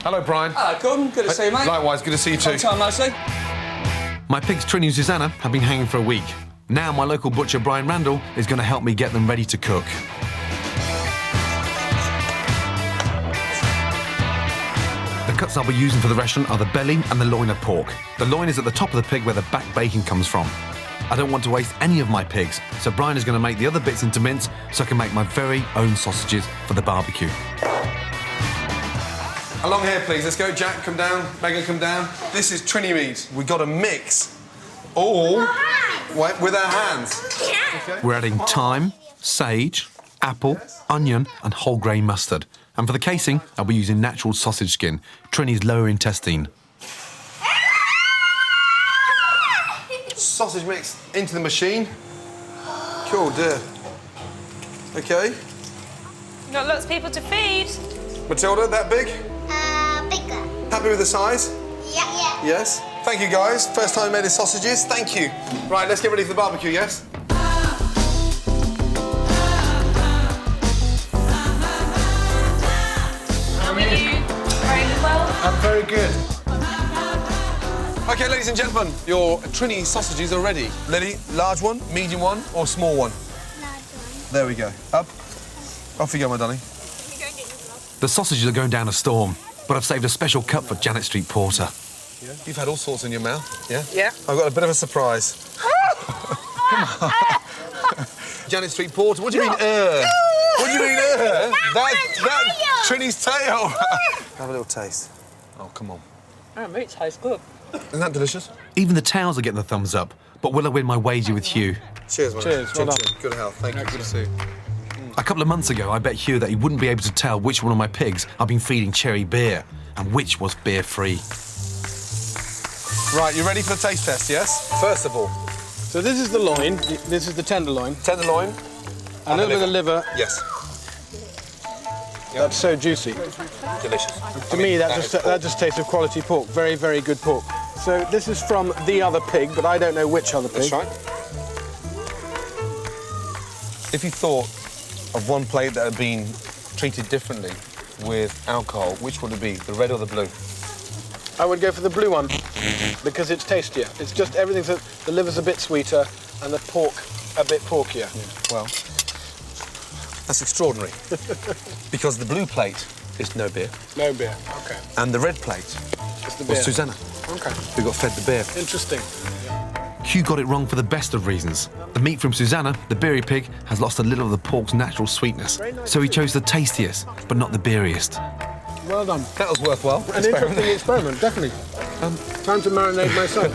Hello, Brian. Hello, Gordon. Good to see you, mate. Likewise, good to see you too. Long time no see. My pigs Trinny Susanna have been hanging for a week. Now my local butcher Brian Randall is going to help me get them ready to cook. The cuts I'll be using for the restaurant are the belly and the loin of pork. The loin is at the top of the pig where the back bacon comes from. I don't want to waste any of my pigs, so Brian is going to make the other bits into mince so I can make my very own sausages for the barbecue. Along here, please. Let's go. Jack, come down. Megan, come down. This is Trinny meat. We've got to mix all with our hands. Okay. We're adding thyme, sage, apple, onion and whole grain mustard. And for the casing, I'll be using natural sausage skin, Trinny's lower intestine. Sausage mix into the machine. Cool, dear. Okay. You've got lots of people to feed. Matilda, that big? Bigger. Happy with the size? Yeah. Yes. Thank you, guys. First time I made the sausages. Thank you. Right, let's get ready for the barbecue, yes? How are you? Very well. I'm very good. OK, ladies and gentlemen, your Trinny sausages are ready. Lily, large one, medium one, or small one? Large one. There we go. Up. Off you go, my darling. The sausages are going down a storm, but I've saved a special cup for Janet Street Porter. Yeah. You've had all sorts in your mouth, yeah? Yeah. I've got a bit of a surprise. Come on. Janet Street Porter, what do you mean, What do you mean, That's Trinny's tail. Have a little taste. Oh, come on. Our meat tastes good. Isn't that delicious? Even the towels are getting the thumbs up, but will I win my wager with Hugh? Cheers, man. Cheers, well done. Good health, thank you. Good to see you. A couple of months ago, I bet Hugh that he wouldn't be able to tell which one of my pigs I've been feeding cherry beer and which was beer-free. Right, you ready for the taste test, yes? First of all, So this is the loin. This is the tenderloin. tenderloin. A little bit of liver. Yes. That's so juicy. Delicious. To me, that just tastes of quality pork. Very, very good pork. So this is from the other pig, but I don't know which other pig. That's right. If you thought of one plate that had been treated differently with alcohol, which would it be, the red or the blue? I would go for the blue one because it's tastier. It's just everything's the liver's a bit sweeter and the pork a bit porkier. Yeah. Well, that's extraordinary. Because the blue plate is no beer, No beer. Okay. and the red plate It's the was beer. Susanna, Okay. who got fed the beer. Interesting. Hugh got it wrong for the best of reasons. The meat from Susanna, the beery pig, has lost a little of the pork's natural sweetness, so he chose the tastiest, but not the beeriest. Well done. That was worthwhile. An interesting experiment, definitely. Time to marinate my son.